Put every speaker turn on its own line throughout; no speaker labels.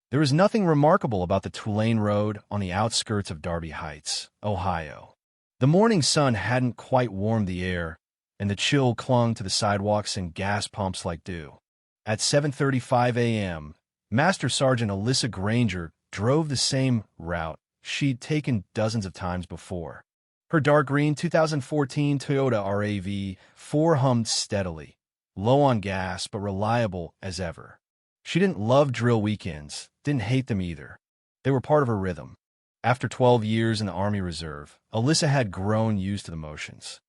There was nothing remarkable about the two-lane road on the outskirts of Darby Heights, Ohio. The morning sun hadn't quite warmed the air, and the chill clung to the sidewalks and gas pumps like dew. At 7:35 a.m., Master Sergeant Alyssa Granger drove the same route she'd taken dozens of times before. Her dark green 2014 Toyota RAV4 hummed steadily, low on gas but reliable as ever. She didn't love drill weekends, didn't hate them either. They were part of her rhythm. After 12 years in the Army Reserve, Alyssa had grown used to the motions.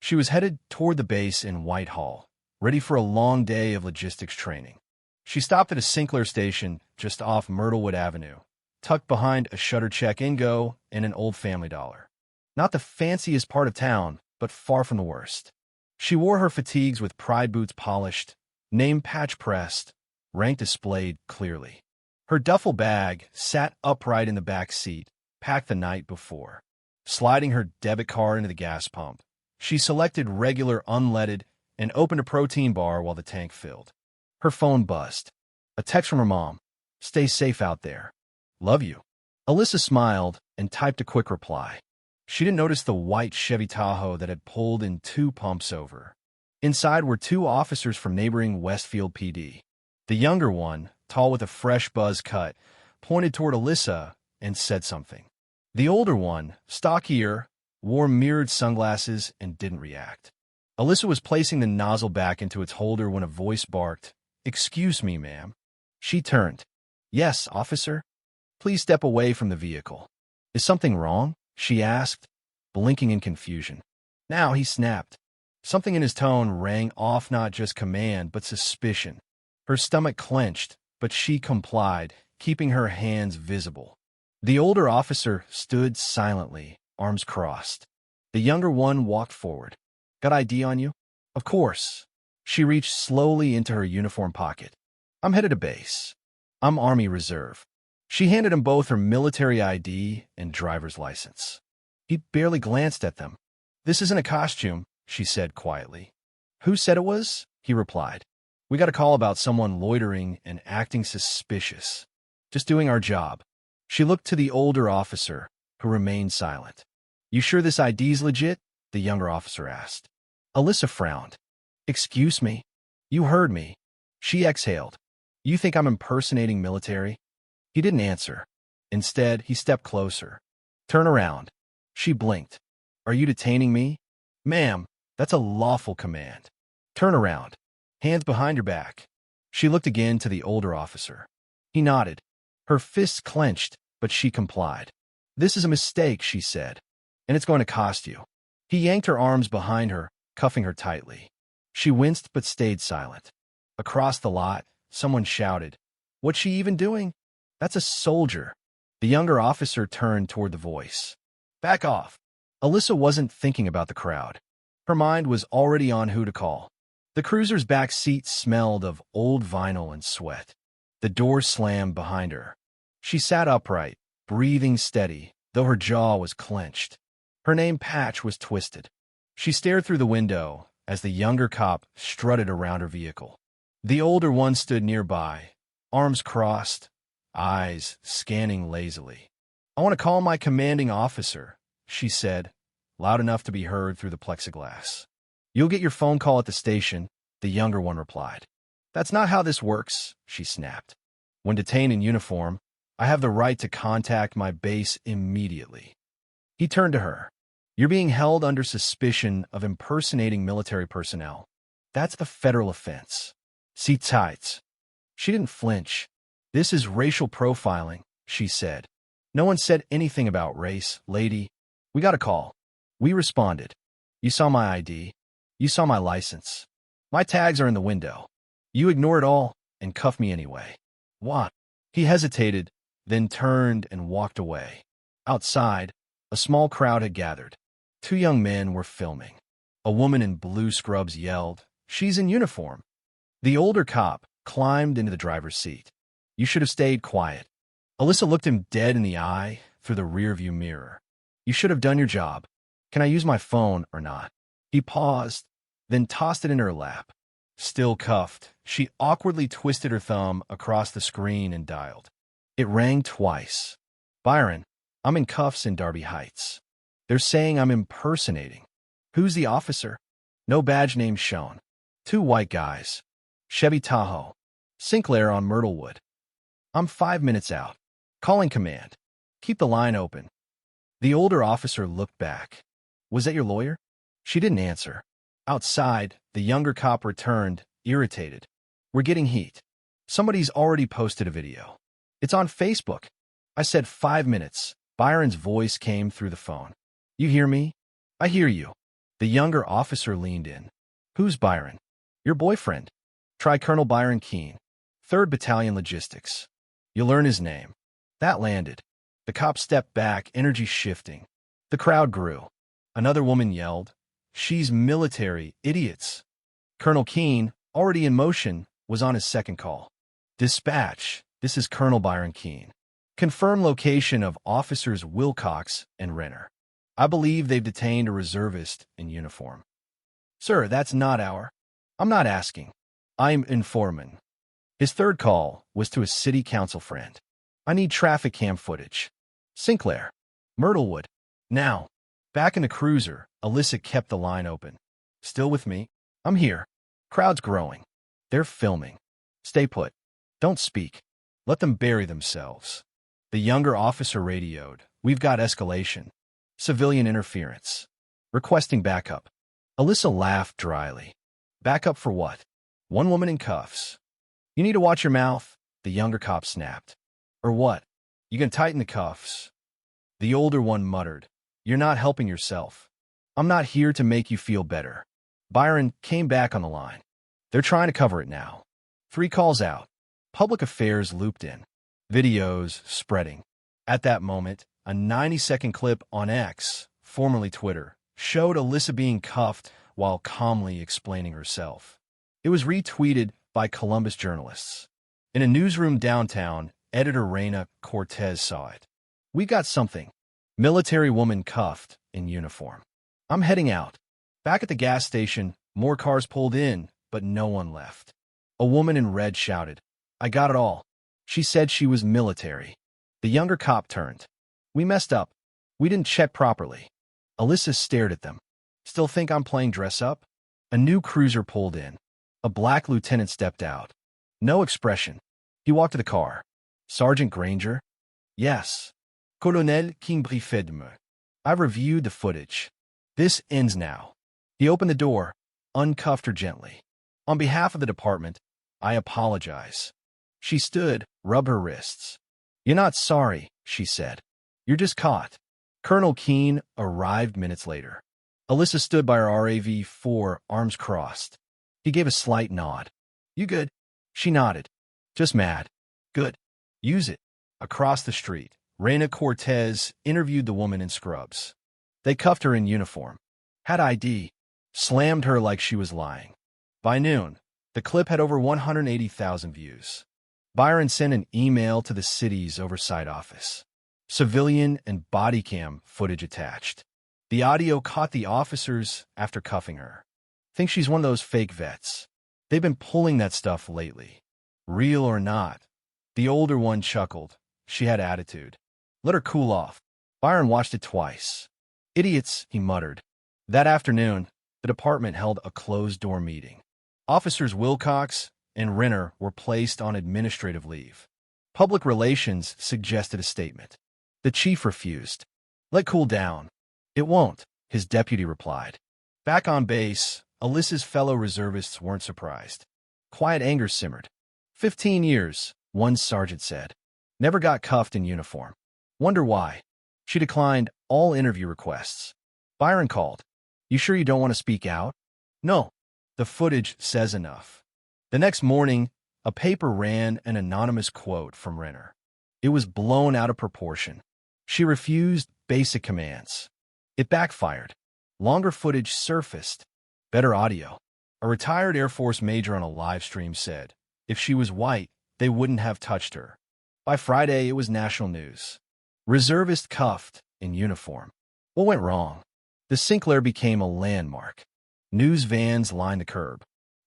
She was headed toward the base in Whitehall, ready for a long day of logistics training. She stopped at a Sinclair station just off Myrtlewood Avenue, tucked behind a Shutter Check-In-Go and an Old Family Dollar. Not the fanciest part of town, but far from the worst. She wore her fatigues with pride boots polished, name patch pressed, rank displayed clearly. Her duffel bag sat upright in the back seat, packed the night before. Sliding her debit card into the gas pump, she selected regular unleaded and opened a protein bar while the tank filled. Her phone buzzed. A text from her mom. "Stay safe out there. Love you." Alyssa smiled and typed a quick reply. She didn't notice the white Chevy Tahoe that had pulled in 2 pumps over. Inside were 2 officers from neighboring Westfield PD. The younger one, tall with a fresh buzz cut, pointed toward Alyssa and said something. The older one, stockier, wore mirrored sunglasses and didn't react. Alyssa was placing the nozzle back into its holder when a voice barked, "Excuse me, ma'am." She turned. "Yes, officer. Please step away from the vehicle." "Is something wrong?" she asked, blinking in confusion. Now he snapped. Something in his tone rang off not just command, but suspicion. Her stomach clenched, but she complied, keeping her hands visible. The older officer stood silently, arms crossed. The younger one walked forward. "Got ID on you?" "Of course." She reached slowly into her uniform pocket. "I'm headed to base. I'm Army Reserve." She handed him both her military ID and driver's license. He barely glanced at them. "This isn't a costume," she said quietly. "Who said it was?" he replied. "We got a call about someone loitering and acting suspicious. Just doing our job." She looked to the older officer, who remained silent. "You sure this ID's legit?" the younger officer asked. Alyssa frowned. "Excuse me?" "You heard me." She exhaled. "You think I'm impersonating military?" He didn't answer. Instead, he stepped closer. "Turn around." She blinked. "Are you detaining me?" "Ma'am, that's a lawful command." "Turn around. Hands behind your back." She looked again to the older officer. He nodded. Her fists clenched, but she complied. "This is a mistake," she said, "and it's going to cost you." He yanked her arms behind her, cuffing her tightly. She winced but stayed silent. Across the lot, someone shouted, "What's she even doing?" "That's a soldier." The younger officer turned toward the voice. "Back off." Alyssa wasn't thinking about the crowd. Her mind was already on who to call. The cruiser's back seat smelled of old vinyl and sweat. The door slammed behind her. She sat upright, breathing steady, though her jaw was clenched. Her name patch was twisted. She stared through the window as the younger cop strutted around her vehicle. The older one stood nearby, arms crossed, eyes scanning lazily. "I want to call my commanding officer," she said, loud enough to be heard through the plexiglass. "You'll get your phone call at the station," the younger one replied. "That's not how this works," she snapped. "When detained in uniform, I have the right to contact my base immediately." He turned to her. "You're being held under suspicion of impersonating military personnel. That's the federal offense. Sit tight." She didn't flinch. "This is racial profiling," she said. "No one said anything about race, lady. We got a call. We responded. You saw my ID. You saw my license. My tags are in the window. You ignore it all and cuff me anyway." "What?" He hesitated, then turned and walked away. Outside, a small crowd had gathered. 2 young men were filming. A woman in blue scrubs yelled, "She's in uniform." The older cop climbed into the driver's seat. "You should have stayed quiet." Alyssa looked him dead in the eye through the rearview mirror. "You should have done your job. Can I use my phone or not?" He paused, then tossed it in her lap. Still cuffed, she awkwardly twisted her thumb across the screen and dialed. It rang twice. Byron, I'm in cuffs in Darby Heights. They're saying I'm impersonating. Who's the officer? No badge name shown. Two white guys. Chevy Tahoe. Sinclair on Myrtlewood. I'm 5 minutes out. Calling command. Keep the line open. The older officer looked back. Was that your lawyer? She didn't answer. Outside, the younger cop returned, irritated. We're getting heat. Somebody's already posted a video. It's on Facebook. I said 5 minutes. Byron's voice came through the phone. You hear me? I hear you. The younger officer leaned in. Who's Byron? Your boyfriend. Try Colonel Byron Keene. 3rd Battalion Logistics. You'll learn his name. That landed. The cop stepped back, energy shifting. The crowd grew. Another woman yelled, She's military, idiots. Colonel Keene, already in motion, was on his second call. Dispatch, this is Colonel Byron Keene. Confirm location of officers Wilcox and Renner. I believe they've detained a reservist in uniform. Sir, that's not our. I'm not asking. I'm informing. His third call was to a city council friend. I need traffic cam footage. Sinclair. Myrtlewood. Now. Back in the cruiser, Alyssa kept the line open. Still with me? I'm here. Crowd's growing. They're filming. Stay put. Don't speak. Let them bury themselves. The younger officer radioed. We've got escalation. Civilian interference. Requesting backup. Alyssa laughed dryly. Backup for what? One woman in cuffs. You need to watch your mouth, the younger cop snapped. Or what? You can tighten the cuffs. The older one muttered. You're not helping yourself. I'm not here to make you feel better. Byron came back on the line. They're trying to cover it now. 3 calls out. Public affairs looped in. Videos spreading. At that moment, a 90-second clip on X, formerly Twitter, showed Alyssa being cuffed while calmly explaining herself. It was retweeted by Columbus journalists. In a newsroom downtown, editor Reina Cortez saw it. We got something. Military woman cuffed in uniform. I'm heading out. Back at the gas station, more cars pulled in, but no one left. A woman in red shouted, I got it all. She said she was military. The younger cop turned. We messed up. We didn't check properly. Alyssa stared at them. Still think I'm playing dress up? A new cruiser pulled in. A black lieutenant stepped out. No expression. He walked to the car. Sergeant Granger? Yes. Colonel King briefait de me. I've reviewed the footage. This ends now. He opened the door, uncuffed her gently. On behalf of the department, I apologize. She stood, rubbed her wrists. You're not sorry, she said. You're just caught. Colonel Keene arrived minutes later. Alyssa stood by her RAV-4, arms crossed. He gave a slight nod. You good? She nodded. Just mad. Good. Use it. Across the street, Reina Cortez interviewed the woman in scrubs. They cuffed her in uniform. Had ID. Slammed her like she was lying. By noon, the clip had over 180,000 views. Byron sent an email to the city's oversight office. Civilian and body cam footage attached. The audio caught the officers after cuffing her. Think she's one of those fake vets. They've been pulling that stuff lately. Real or not. The older one chuckled. She had attitude. Let her cool off. Byron watched it twice. Idiots, he muttered. That afternoon, the department held a closed-door meeting. Officers Wilcox and Renner were placed on administrative leave. Public relations suggested a statement. The chief refused. Let cool down. It won't, his deputy replied. Back on base, Alyssa's fellow reservists weren't surprised. Quiet anger simmered. 15 years, one sergeant said. Never got cuffed in uniform. Wonder why. She declined all interview requests. Byron called. You sure you don't want to speak out? No. The footage says enough. The next morning, a paper ran an anonymous quote from Renner. It was blown out of proportion. She refused basic commands. It backfired. Longer footage surfaced. Better audio. A retired Air Force major on a live stream said, if she was white, they wouldn't have touched her. By Friday, it was national news. Reservist cuffed in uniform. What went wrong? The Sinclair became a landmark. News vans lined the curb.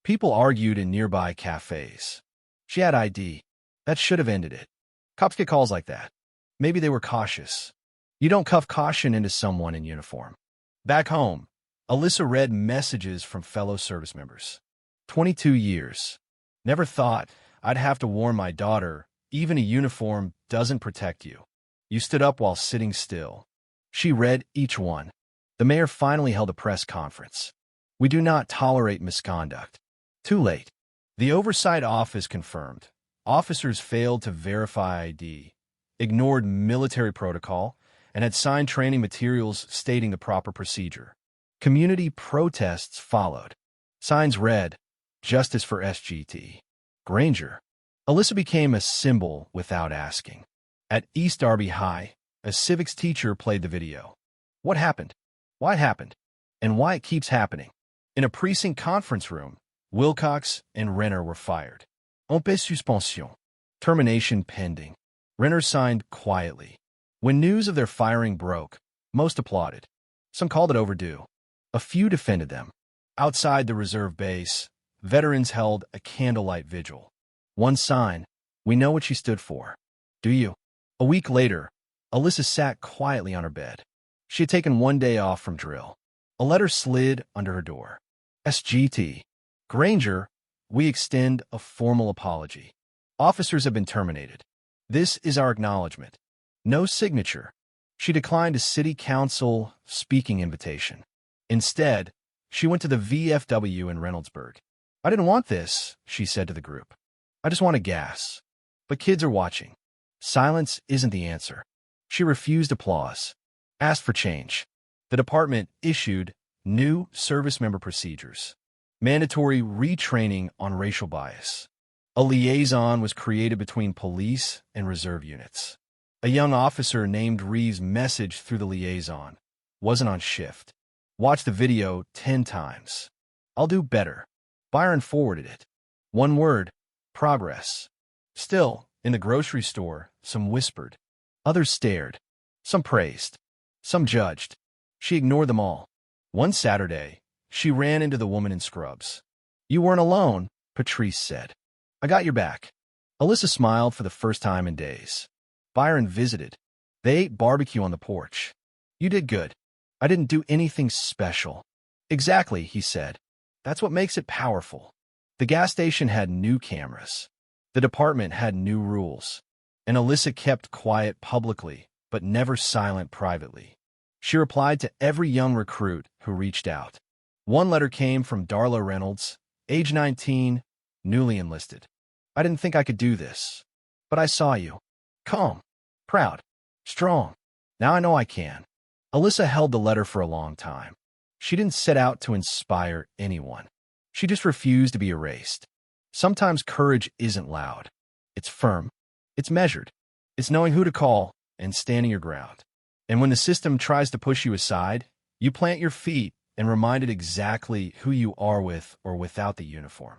People argued in nearby cafes. She had ID. That should have ended it. Cops get calls like that. Maybe they were cautious. You don't cuff caution into someone in uniform. Back home, Alyssa read messages from fellow service members. 22 years. Never thought I'd have to warn my daughter, even a uniform doesn't protect you. You stood up while sitting still. She read each one. The mayor finally held a press conference. We do not tolerate misconduct. Too late. The oversight office confirmed. Officers failed to verify ID, ignored military protocol, and had signed training materials stating the proper procedure. Community protests followed. Signs read, "Justice for SGT." Granger. Alyssa became a symbol without asking. At East Darby High, a civics teacher played the video. What happened? Why it happened? And why it keeps happening? In a precinct conference room, Wilcox and Renner were fired. En paix suspension. Termination pending. Renner signed quietly. When news of their firing broke, most applauded. Some called it overdue. A few defended them. Outside the reserve base, veterans held a candlelight vigil. One sign, we know what she stood for. Do you? A week later, Alyssa sat quietly on her bed. She had taken one day off from drill. A letter slid under her door. SGT. Granger, we extend a formal apology. Officers have been terminated. This is our acknowledgement. No signature. She declined a city council speaking invitation. Instead, she went to the VFW in Reynoldsburg. I didn't want this, she said to the group. I just want a gas. But kids are watching. Silence isn't the answer. She refused applause. Asked for change. The department issued new service member procedures. Mandatory retraining on racial bias. A liaison was created between police and reserve units. A young officer named Reeves messaged through the liaison. Wasn't on shift. Watched the video 10 times. I'll do better. Byron forwarded it. One word. Progress. Still, in the grocery store, some whispered. Others stared. Some praised. Some judged. She ignored them all. One Saturday, she ran into the woman in scrubs. You weren't alone, Patrice said. I got your back. Alyssa smiled for the first time in days. Byron visited. They ate barbecue on the porch. You did good. I didn't do anything special. Exactly, he said. That's what makes it powerful. The gas station had new cameras. The department had new rules. And Alyssa kept quiet publicly, but never silent privately. She replied to every young recruit who reached out. One letter came from Darla Reynolds, age 19, newly enlisted. I didn't think I could do this, but I saw you. Calm, proud, strong. Now I know I can. Alyssa held the letter for a long time. She didn't set out to inspire anyone. She just refused to be erased. Sometimes courage isn't loud. It's firm. It's measured. It's knowing who to call and standing your ground. And when the system tries to push you aside, you plant your feet and remind it exactly who you are with or without the uniform.